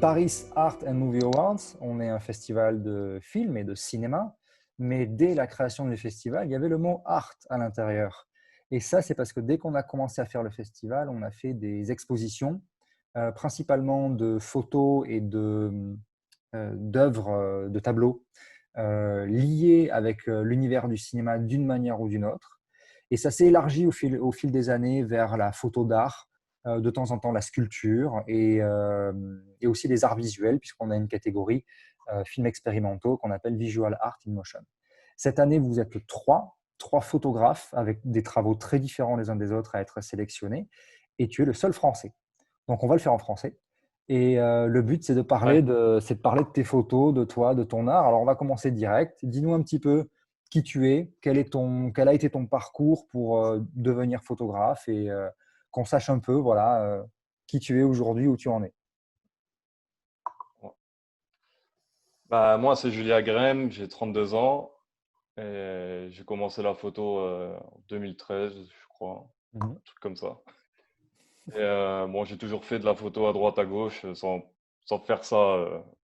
Paris Art and Movie Awards, on est un festival de films et de cinéma, mais dès la création du festival, il y avait le mot art à l'intérieur. Et ça, c'est parce que dès qu'on a commencé à faire le festival, on a fait des expositions, principalement de photos et d'œuvres, de tableaux liés avec l'univers du cinéma d'une manière ou d'une autre. Et ça s'est élargi au fil des années vers la photo d'art, de temps en temps la sculpture et aussi les arts visuels, puisqu'on a une catégorie films expérimentaux qu'on appelle Visual Art in Motion. Cette année, vous êtes trois photographes avec des travaux très différents les uns des autres à être sélectionnés, et tu es le seul français. Donc on va le faire en français. Et le but, c'est de Ouais. c'est de parler de tes photos, de toi, de ton art. Alors on va commencer direct. Dis-nous un petit peu qui tu es, quel a été ton parcours pour devenir photographe et qu'on sache un peu, voilà, qui tu es aujourd'hui, où tu en es. Bah, moi, c'est Julia Graham, j'ai 32 ans et j'ai commencé la photo en 2013, je crois, Mhm. un truc comme ça. Et bon, j'ai toujours fait de la photo à droite, à gauche, sans faire ça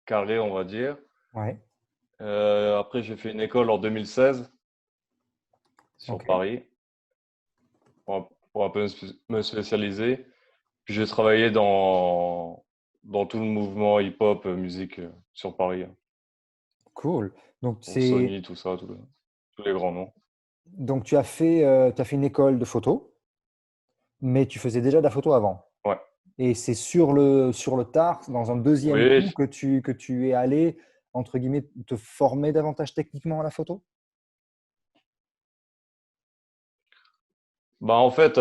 carré, on va dire. Ouais, Après, j'ai fait une école en 2016 sur ok. Paris pour un peu me spécialiser. Puis j'ai travaillé dans tout le mouvement hip-hop, musique sur Paris, hein, Cool. Donc, pour Sony, tout ça, tous les grands noms. donc tu as fait une école de photo, mais tu faisais déjà de la photo avant. Ouais. Et c'est sur le tard, dans un deuxième coup, Oui, que tu es allé, entre guillemets, te former davantage techniquement à la photo? bah en fait,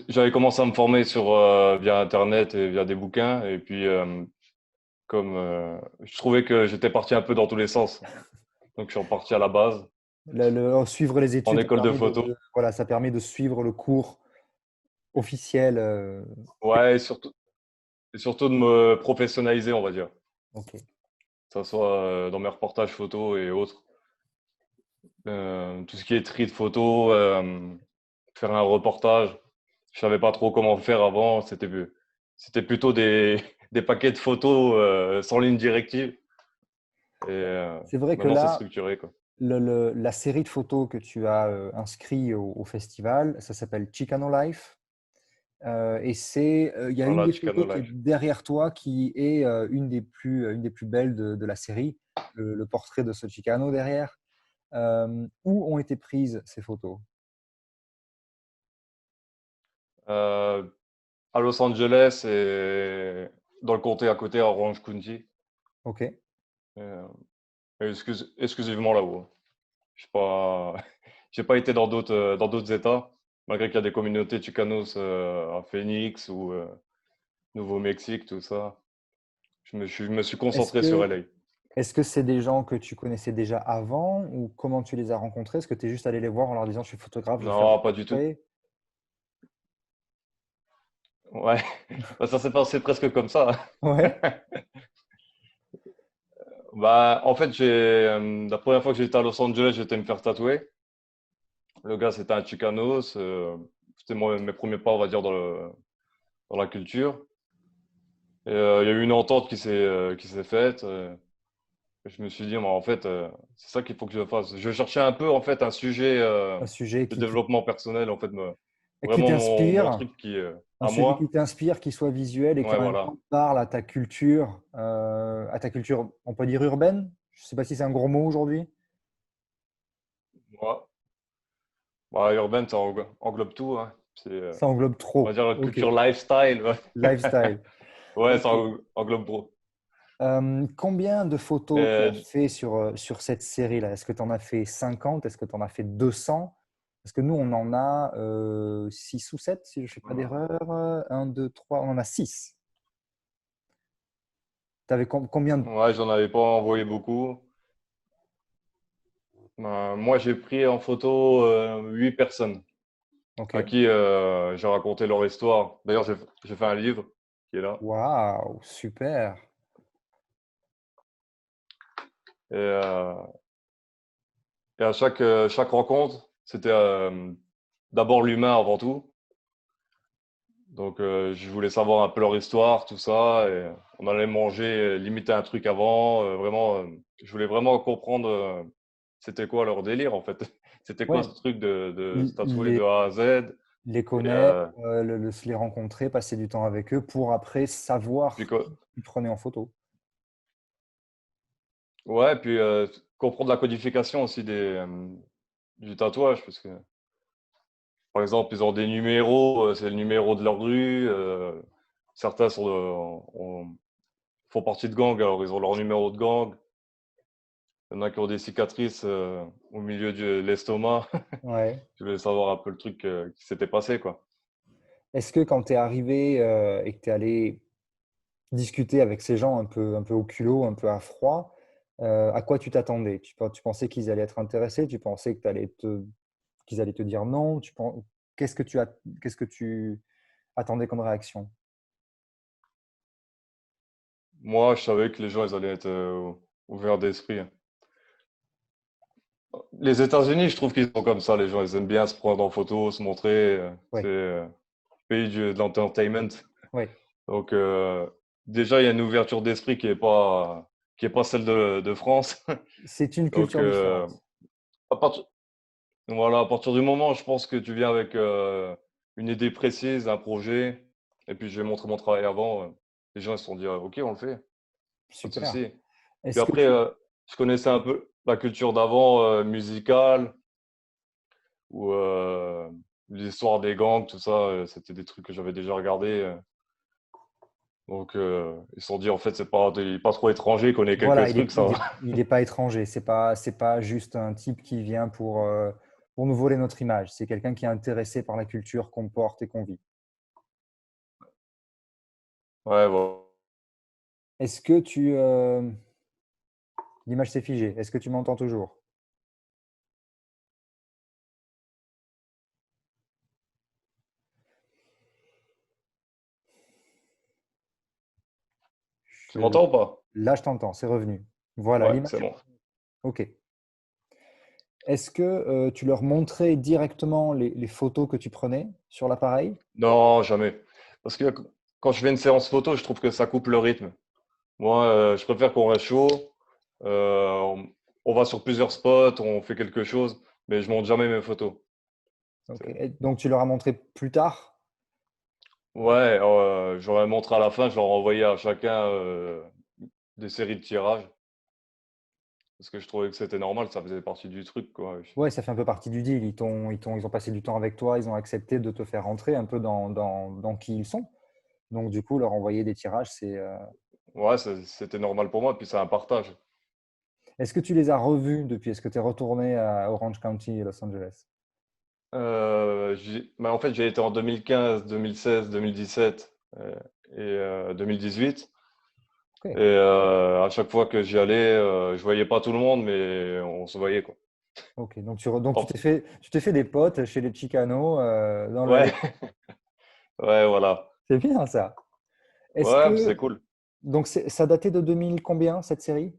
j'avais commencé à me former via Internet et via des bouquins. Et puis, comme je trouvais que j'étais parti un peu dans tous les sens, donc je suis reparti à la base, Suivre les en études, école de photo. voilà, ça permet de suivre le cours officiel. Ouais, et surtout de me professionnaliser, on va dire. Ok. Que ce soit dans mes reportages photos et autres. Tout ce qui est tri de photos, faire un reportage. Je savais pas trop comment faire avant. C'était plutôt des paquets de photos sans ligne directive. Et C'est vrai que maintenant, c'est là, structuré, quoi. la série de photos que tu as inscrit au festival, ça s'appelle Chicano Life. Il y a une Voilà, des Chicano photos qui est Life. derrière toi qui est une des plus belles de la série, le portrait de ce Chicano derrière. Où ont été prises ces photos? Euh, à Los Angeles et dans le comté à côté, à Orange County. Ok. Euh, exclusivement là-haut. Je pas, j'ai pas été dans d'autres États, malgré qu'il y a des communautés Chicanos à Phoenix ou Nouveau-Mexique, tout ça. Je me suis Est-ce concentré sur que LA. est-ce que c'est des gens que tu connaissais déjà avant ou comment tu les as rencontrés? Est-ce que tu es juste allé les voir en leur disant je suis photographe, je veux faire des Non, pas du tout. portraits? Ouais, bah, ça s'est passé presque comme ça. Ouais. Bah, en fait, la première fois que j'étais à Los Angeles, j'étais me faire tatouer. Le gars, c'était un Chicanos. C'était mes premiers pas, on va dire, dans la culture. Et il y a eu une entente qui s'est faite. Je me suis dit, mais en fait, c'est ça qu'il faut que je fasse. Je cherchais un peu, en fait, un sujet Un sujet de développement personnel, en fait, qui vraiment mon t'inspire, truc qui, un à sujet qui moi. t'inspire, qui soit visuel et qui Ouais, en même voilà. temps parle à ta culture, on peut dire urbaine? Je ne sais pas si c'est un gros mot aujourd'hui. Moi, bah, urbain, ça englobe tout, hein. Ça englobe On va trop. dire la Ok. culture lifestyle. Ouais, Lifestyle. ouais, ça Ok. englobe gros. Combien de photos tu as Et, fait sur cette série-là? Est-ce que tu en as fait 50? Est-ce que tu en as fait 200? Parce que nous, on en a 6 ou 7, si je ne fais pas d'erreur. Un, 2, 3, on en a 6. Tu avais combien de... ouais, j'en avais pas envoyé beaucoup. Moi, j'ai pris en photo 8 personnes Ok. à qui j'ai raconté leur histoire. D'ailleurs, j'ai fait un livre qui est là. Waouh, super. Et, et à chaque rencontre, c'était d'abord l'humain avant tout. Donc, je voulais savoir un peu leur histoire, tout ça. Et on allait manger, limiter un truc avant. Vraiment, je voulais vraiment comprendre c'était quoi leur délire, en fait. C'était quoi Ouais, ce truc de se tatouer de les, A à Z. les Et, connaître, se les rencontrer, passer du temps avec eux pour après puis, savoir qui tu prenais en photo. ouais, puis comprendre la codification aussi du tatouage. Parce que, par exemple, ils ont des numéros, c'est le numéro de leur rue. Certains font partie de gangs, alors ils ont leur numéro de gang. Il y en a qui ont des cicatrices au milieu de l'estomac. Ouais. Je voulais savoir un peu le truc qui s'était passé, quoi. Est-ce que quand tu es arrivé et que tu es allé discuter avec ces gens un peu au culot, un peu à froid, à quoi tu t'attendais? Tu pensais qu'ils allaient être intéressés? Tu pensais que qu'ils allaient te dire non? Qu'est-ce que qu'est-ce que tu attendais comme réaction? Moi, je savais que les gens, ils allaient être ouverts d'esprit. Les États-Unis, je trouve qu'ils sont comme ça. Les gens, ils aiment bien se prendre en photo, se montrer. Oui, C'est le pays de l'entertainment. oui. Donc, déjà, il y a une ouverture d'esprit qui est pas celle de France. C'est une Donc, culture différente. à partir, voilà, à partir du moment, je pense que tu viens avec une idée précise, un projet, et puis je vais montrer mon travail avant, les gens ils se sont dit, ah, ok, on le fait, pas de Super. souci. Puis Est-ce que après, tu je connaissais un peu la culture d'avant, musicale, ou l'histoire des gangs, tout ça, c'était des trucs que j'avais déjà regardé. Donc, ils se sont dit, en fait, il est pas trop étranger, il connaît quelques voilà, trucs, ça va. il est pas étranger. C'est pas juste un type qui vient pour nous voler notre image. C'est quelqu'un qui est intéressé par la culture qu'on porte et qu'on vit. Ouais, voilà. Est-ce que l'image s'est figée. Est-ce que tu m'entends toujours? Tu Je- m'entends ou pas? Là, je t'entends, c'est revenu. Voilà, Ouais, l'image c'est est bon. revenue. OK. Est-ce que tu leur montrais directement les photos que tu prenais sur l'appareil? Non, jamais. Parce que quand je fais une séance photo, je trouve que ça coupe le rythme. Moi, je préfère qu'on reste chaud. On va sur plusieurs spots, on fait quelque chose, mais je monte jamais mes photos. OK. C'est- Et donc, tu leur as montré plus tard? Ouais, j'aurais montré à la fin, je leur envoyais à chacun des séries de tirages. Parce que je trouvais que c'était normal, ça faisait partie du truc, quoi. Ouais, ça fait un peu partie du deal. Ils ont passé du temps avec toi, ils ont accepté de te faire rentrer un peu dans qui ils sont. Donc, du coup, leur envoyer des tirages, c'est. Ouais, c'était normal pour moi, puis c'est un partage. Est-ce que tu les as revus depuis? Est-ce que tu es retourné à Orange County, Los Angeles? En fait, j'ai été en 2015, 2016, 2017 et 2018. Et OK. à chaque fois que j'y allais, je voyais pas tout le monde, mais on se voyait, quoi. OK. Donc, Oh, tu t'es fait des potes chez les Chicanos dans le ouais, LA. ouais, voilà. C'est bien ça. Est-ce Ouais, c'est que. cool. Donc, ça datait de 2000 combien, cette série?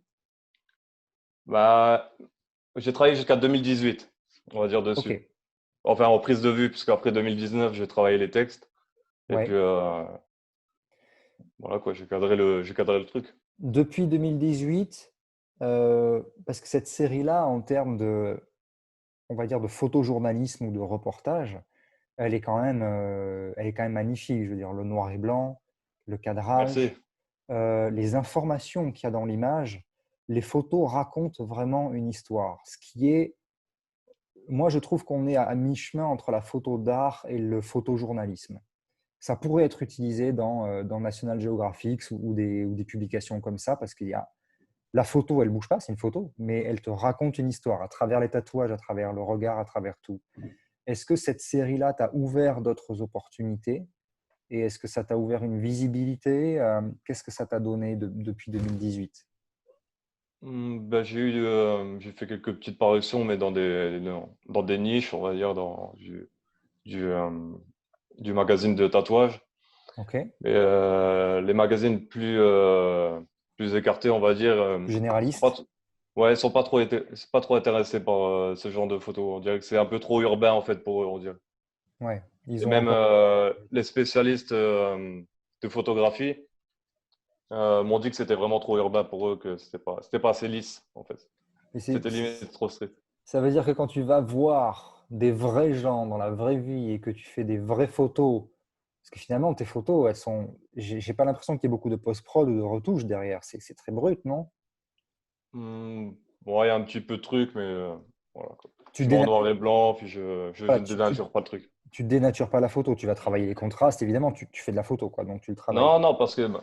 Bah, j'ai travaillé jusqu'à 2018, on va dire dessus. OK. Enfin, en prise de vue, puisqu'après 2019, j'ai travaillé les textes. Et puis, Ouais. voilà, quoi, j'ai cadré le truc. Depuis 2018, parce que cette série-là, en termes de, on va dire, de photojournalisme ou de reportage, elle est quand même magnifique. Je veux dire, le noir et blanc, le Merci. cadrage, les informations qu'il y a dans l'image, les photos racontent vraiment une histoire. Ce qui est, moi, je trouve qu'on est à mi-chemin entre la photo d'art et le photojournalisme. Ça pourrait être utilisé dans National Geographic ou des publications comme ça, parce qu'il y a la photo, elle bouge pas, c'est une photo, mais elle te raconte une histoire à travers les tatouages, à travers le regard, à travers tout. Est-ce que cette série-là t'a ouvert d'autres opportunités et est-ce que ça t'a ouvert une visibilité? Qu'est-ce que ça t'a donné depuis 2018? Bah, j'ai fait quelques petites parutions, mais dans des niches, on va dire, du, euh, du magazine de tatouage. Ok, Et les magazines plus écartés, on va dire, sont pas, généraliste. t- ouais, sont pas trop intéressés par ce genre de photos. On dirait que c'est un peu trop urbain, en fait, pour eux, on dirait. Ouais. Ils Et ont même encore. les spécialistes de photographie m'ont dit que c'était vraiment trop urbain pour eux, que c'était pas assez lisse, en fait. Et C'était limite trop strict. ça veut dire que quand tu vas voir des vrais gens dans la vraie vie et que tu fais des vraies photos, parce que finalement, tes photos, elles sont. J'ai pas l'impression qu'il y ait beaucoup de post-prod ou de retouches derrière. C'est très brut, non? Hmm, bon, il y a un petit peu de truc, mais voilà, quoi. Tu Je mets en dénatures, noir et blanc, puis je voilà, ne dénature pas le truc. tu dénatures pas la photo. Tu vas travailler les contrastes, évidemment, tu fais de la photo, quoi. Donc tu le travailles. Non, non, parce que bah,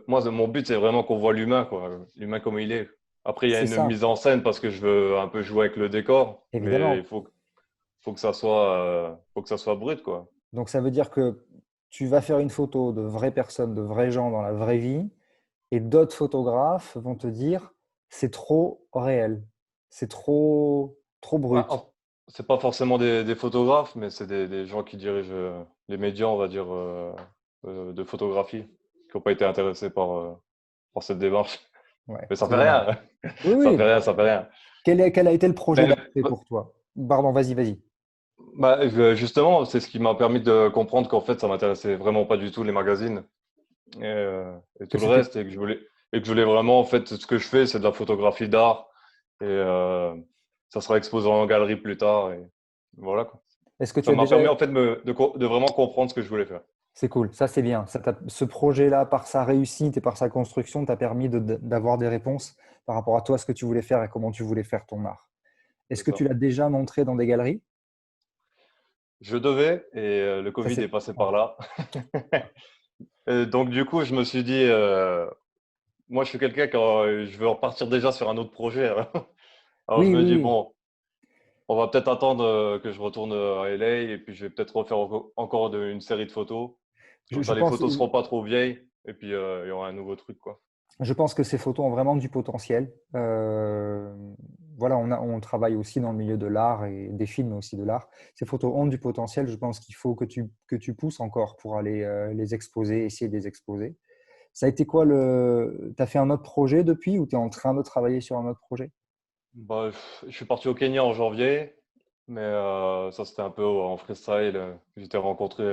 moi, mon but, c'est vraiment qu'on voit l'humain, quoi. L'humain comme il est. Après, il y a C'est une ça, mise en scène parce que je veux un peu jouer avec le décor, mais évidemment. faut que ça soit brut, quoi. Donc ça veut dire que tu vas faire une photo de vraies personnes, de vrais gens dans la vraie vie, et d'autres photographes vont te dire c'est trop réel, c'est trop Bah, brut. c'est pas forcément des photographes, mais c'est des gens qui dirigent les médias, on va dire, de photographie, qui n'ont pas été intéressés par cette démarche. Ouais, Mais ça c'est fait dommage. rien. Oui, Ça oui. fait rien, ça fait rien. Quel a été le projet Mais d'après pour toi? Pardon, vas-y, vas-y. bah, justement, c'est ce qui m'a permis de comprendre qu'en fait, ça m'intéressait vraiment pas du tout les magazines et Que tout le c'était. reste, et que je voulais vraiment, en fait, ce que je fais, c'est de la photographie d'art et ça sera exposé en galerie plus tard. Et voilà, quoi. Est-ce que tu Ça as m'a déjà. permis, en fait, de vraiment comprendre ce que je voulais faire. C'est cool, ça c'est bien. Ce projet-là, par sa réussite et par sa construction, t'a permis d'avoir des réponses par rapport à toi, ce que tu voulais faire et comment tu voulais faire ton art. Est-ce C'est que tu ça. l'as déjà montré dans des galeries? Je devais, et le Ça Covid c'est. est passé Ouais. par là. Et donc, du coup, je me suis dit, moi, je suis quelqu'un quand je veux repartir déjà sur un autre projet. Alors, je Oui, me oui, dis, oui. bon, on va peut-être attendre que je retourne à LA et puis je vais peut-être refaire encore une série de photos. Comme Je ça, les pense, photos seront pas trop vieilles et puis il y aura un nouveau truc, quoi. je pense que ces photos ont vraiment du potentiel. Voilà, on travaille aussi dans le milieu de l'art et des films aussi de l'art. Ces photos ont du potentiel. Je pense qu'il faut que tu pousses encore pour aller les exposer, essayer de les exposer. Ça a été quoi le. Tu as fait un autre projet depuis ou tu es en train de travailler sur un autre projet? Bah, je suis parti au Kenya en janvier, mais ça c'était un peu en freestyle. J'étais rencontré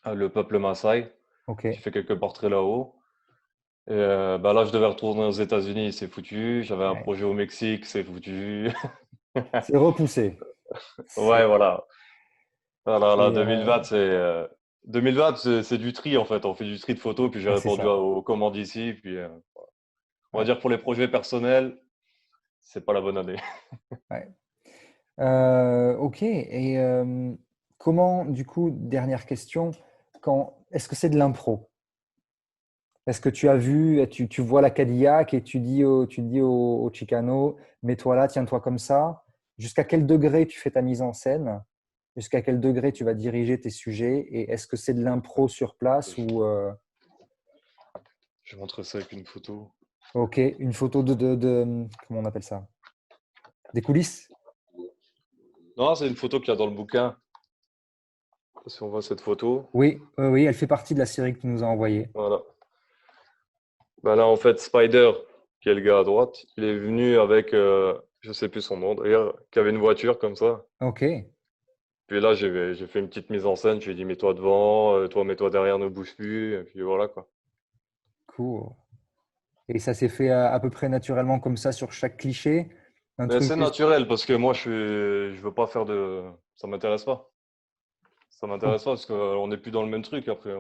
le peuple Maasai. Ok, J'ai fait quelques portraits là-haut. Et bah là, je devais retourner aux États-Unis, c'est foutu. J'avais un ouais. projet au Mexique, c'est foutu. C'est repoussé. Ouais, voilà. Voilà, là, C'est, 2020, 2020, c'est du tri en fait. On fait du tri de photos, puis j'ai c'est répondu ça. aux commandes ici. Puis on va Ouais, dire pour les projets personnels, c'est pas la bonne année. ouais. Ok. Et comment, du coup, dernière question, est-ce que c'est de l'impro? Est-ce que tu as vu, tu vois la Cadillac et tu dis au Chicano, mets-toi là, tiens-toi comme ça. Jusqu'à quel degré tu fais ta mise en scène? Jusqu'à quel degré tu vas diriger tes sujets? Et est-ce que c'est de l'impro sur place Je, ou je montre ça avec une photo. ok, une photo comment on appelle ça? Des coulisses? Non, c'est une photo qu'il y a dans le bouquin. Si on voit cette photo, Oui, oui, elle fait partie de la série que tu nous as envoyée. voilà. Bah là, en fait, Spider, qui est le gars à droite, il est venu avec, je sais plus son nom d'ailleurs, qui avait une voiture comme ça. Ok, Puis là, j'ai fait une petite mise en scène. Je lui ai dit, mets-toi devant, toi, mets-toi derrière, ne bouge plus. Et puis voilà, quoi. cool. Et ça s'est fait à peu près naturellement comme ça sur chaque cliché. Un Mais truc. c'est naturel parce que moi, je veux pas faire de. Ça m'intéresse pas. Ça m'intéresse pas parce qu'on n'est plus dans le même truc après.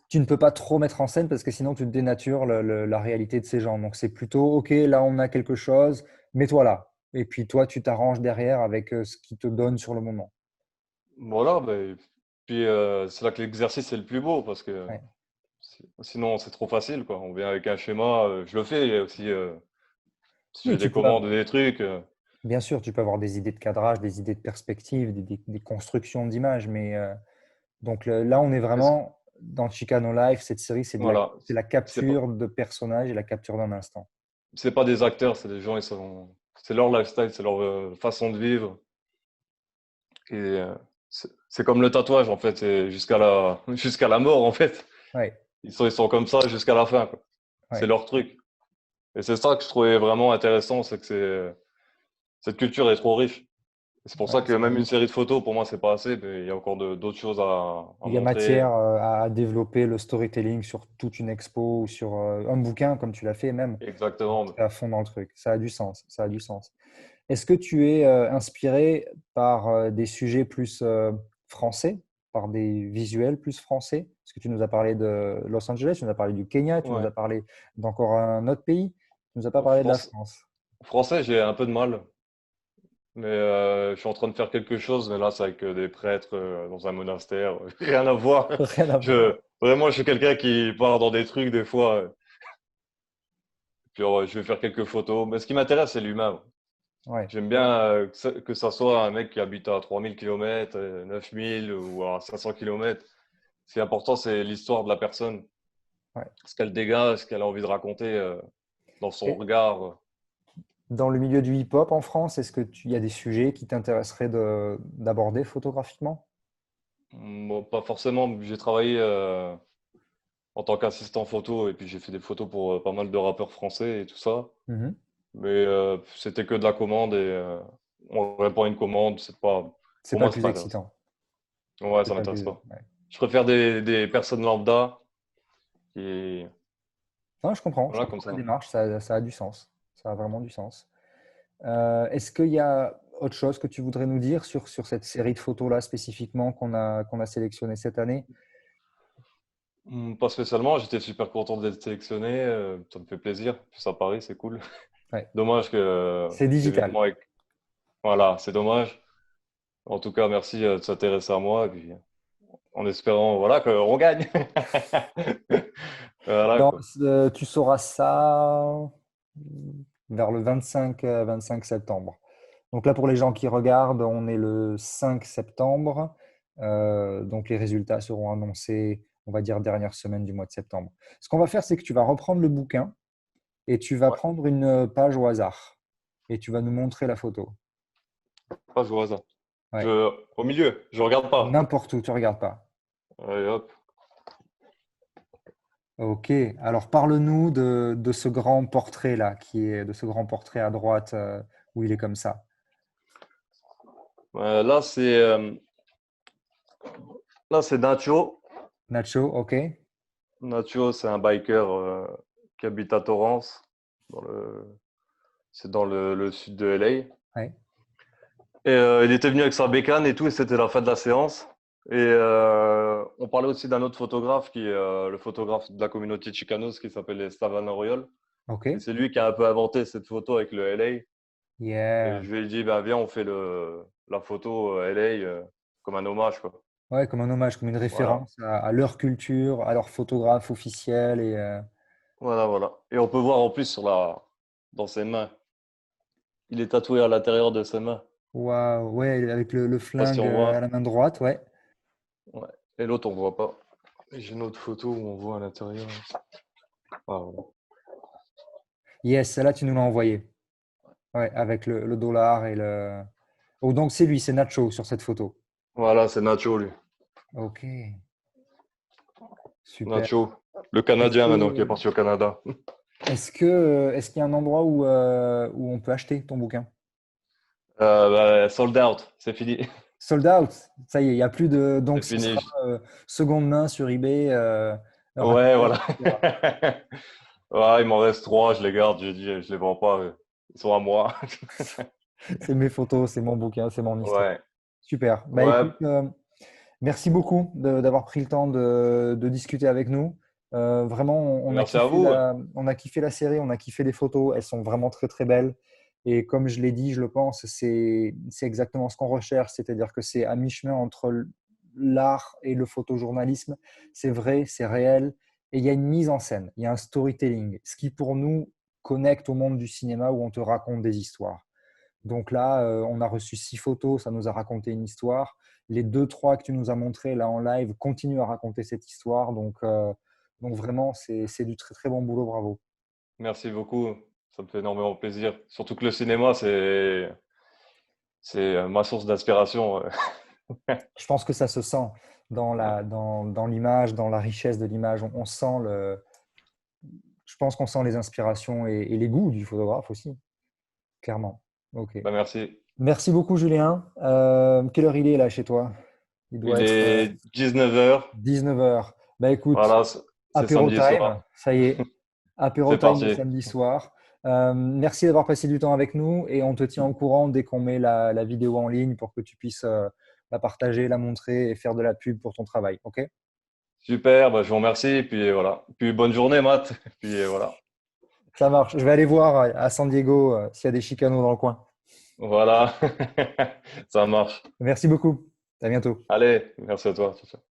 Tu ne peux pas trop mettre en scène parce que sinon tu dénatures la réalité de ces gens. Donc c'est plutôt, OK, là on a quelque chose, mets-toi là. Et puis toi, tu t'arranges derrière avec ce qui te donne sur le moment. Voilà, ben, puis c'est là que l'exercice est le plus beau parce que Ouais. sinon c'est trop facile, quoi. On vient avec un schéma, je le fais aussi si Oui, j'ai des commandes ou des trucs. bien sûr, tu peux avoir des idées de cadrage, des idées de perspective, des constructions d'images, mais donc là, on est est-ce- vraiment dans Chicano Life. Cette série, voilà, c'est la c'est pas, capture de personnages et la capture d'un instant. c'est pas des acteurs, c'est des gens, c'est leur lifestyle, c'est leur façon de vivre. Et c'est comme le tatouage, en fait, c'est jusqu'à la mort, en fait. Ouais, Ils sont comme ça jusqu'à la fin, quoi. C'est ouais, leur truc. Et c'est ça que je trouvais vraiment intéressant, c'est que cette culture est trop riche. C'est pour ça Ouais, que même une série de photos, pour moi, c'est pas assez. Mais il y a encore d'autres choses à il y a montrer. matière à développer le storytelling sur toute une expo ou sur un bouquin, comme tu l'as fait même. Exactement. T'es à fond dans le truc. Ça a du sens. Ça a du sens. Est-ce que tu es inspiré par des sujets plus français, par des visuels plus français? Parce que tu nous as parlé de Los Angeles, tu nous as parlé du Kenya, tu nous Ouais. as parlé d'encore un autre pays. Tu nous as pas parlé de la France- France. Français, j'ai un peu de mal. Mais je suis en train de faire quelque chose. Mais là, c'est avec des prêtres dans un monastère. Rien à voir. Rien à voir. Vraiment, je suis quelqu'un qui part dans des trucs des fois. Puis je vais faire quelques photos. Mais ce qui m'intéresse, c'est l'humain. Ouais. J'aime bien que ça soit un mec qui habite à 3000 km, 9000 ou à 500 km. Ce qui est important, c'est l'histoire de la personne, Ouais. ce qu'elle dégage, ce qu'elle a envie de raconter dans son Et regard. dans le milieu du hip-hop en France, est-ce il y a des sujets qui t'intéresseraient d'aborder photographiquement? Bon, pas forcément. J'ai travaillé en tant qu'assistant photo et puis j'ai fait des photos pour pas mal de rappeurs français et tout ça. Mhm. Mais c'était que de la commande et on répond à une commande. C'est pas, C'est pour pas le moi, c'est plus pas intéressant. excitant. Ouais, C'est ça pas le m'intéresse plus. pas. Ouais. Je préfère des personnes lambda qui, Non, je voilà, comme comprends la ça. démarche, ça a du sens. Ça a vraiment du sens. Est-ce qu'il y a autre chose que tu voudrais nous dire sur cette série de photos-là spécifiquement qu'on a sélectionné cette année? Pas spécialement, j'étais super content d'être sélectionné, ça me fait plaisir. Puis ça Paris, c'est cool. Ouais. Dommage que C'est digital. l'événement est... Voilà, c'est dommage. En tout cas, merci de s'intéresser à moi et puis en espérant voilà qu'on gagne. Voilà Dans- quoi. Tu sauras ça vers le 25 septembre. Donc là, pour les gens qui regardent, on est le 5 septembre. Donc les résultats seront annoncés, on va dire, dernière semaine du mois de septembre. Ce qu'on va faire, c'est que tu vas reprendre le bouquin et tu vas Ouais, prendre une page au hasard et tu vas nous montrer la photo. pas je vois ça. Ouais. Au milieu, je regarde pas. N'importe où, tu ne regardes pas. Allez, hop. Ok, alors parle-nous de ce grand portrait-là, de ce grand portrait à droite où il est comme ça. Là c'est Nacho. Nacho, ok. Nacho, c'est un biker qui habite à Torrance, dans c'est dans le sud de LA. Ouais. Et il était venu avec sa bécane et tout, et c'était la fin de la séance. Et on parlait aussi d'un autre photographe qui est le photographe de la communauté Chicanos qui s'appelle Esteban Oriol. Ok. Et c'est lui qui a un peu inventé cette photo avec le LA. Et Yeah. je lui ai dit, bah, viens, on fait la photo LA comme un hommage, quoi. Ouais, comme un hommage, comme une Voilà, référence à leur culture, à leur photographe officiel. Et, voilà. Et on peut voir en plus dans ses mains. Il est tatoué à l'intérieur de ses mains. waouh, ouais, avec le Je sais pas si flingue on à voit. la main droite, ouais. Ouais. Et l'autre, on voit pas. J'ai une autre photo où on voit à l'intérieur. Ah, voilà. Yes, celle-là, tu nous l'as envoyé. Ouais, avec le dollar et le. Oh, donc c'est lui, c'est Nacho sur cette photo. Voilà, c'est Nacho, lui. Ok, super. Nacho, le Est-ce Canadien maintenant qui est que, parti au Canada. est-ce qu'il y a un endroit où on peut acheter ton bouquin? Sold out, c'est fini. Sold out, ça y est, il n'y a plus de. C'est Donc ce sera fini. seconde main sur eBay, Ouais, Rakuten, voilà. etc. Ouais, il m'en reste trois, je les garde. J'ai dit, je les vends pas. Ils sont à moi. C'est mes photos, c'est mon bouquin, c'est mon histoire. Ouais, Super. Bah ouais. écoute, merci beaucoup d'avoir pris le temps de discuter avec nous. Vraiment, Merci à vous. on a kiffé la série, on a kiffé les photos. Elles sont vraiment très très belles. Et comme je l'ai dit, je le pense, c'est exactement ce qu'on recherche, c'est-à-dire que c'est à mi-chemin entre l'art et le photojournalisme. C'est vrai, c'est réel. Et il y a une mise en scène, il y a un storytelling, ce qui pour nous connecte au monde du cinéma où on te raconte des histoires. Donc là, on a reçu 6 photos, ça nous a raconté une histoire. Les deux, trois que tu nous as montrés là en live continuent à raconter cette histoire. Donc vraiment, c'est du très très bon boulot, bravo. Merci beaucoup. Ça me fait énormément plaisir. Surtout que le cinéma, c'est ma source d'inspiration. Je pense que ça se sent dans l'image, dans la richesse de l'image. On sent je pense qu'on sent les inspirations et les goûts du photographe aussi, clairement. Ok. Bah, merci. Merci beaucoup, Julien. Quelle heure il est là chez toi? Il doit Il être est 19 h. 19 heures. Bah écoute, Voilà, c'est apéro samedi time, soir. ça y est. Apéro C'est time le parti. samedi soir. Merci d'avoir passé du temps avec nous et on te tient au courant dès qu'on met la vidéo en ligne pour que tu puisses la partager, la montrer et faire de la pub pour ton travail. OK? Super, bah, je vous remercie. Puis voilà. Puis bonne journée, Matt. Puis voilà. Ça marche. Je vais aller voir à San Diego s'il y a des chicanos dans le coin. Voilà. Ça marche. Merci beaucoup. À bientôt. Allez, merci à toi. Ciao, ciao.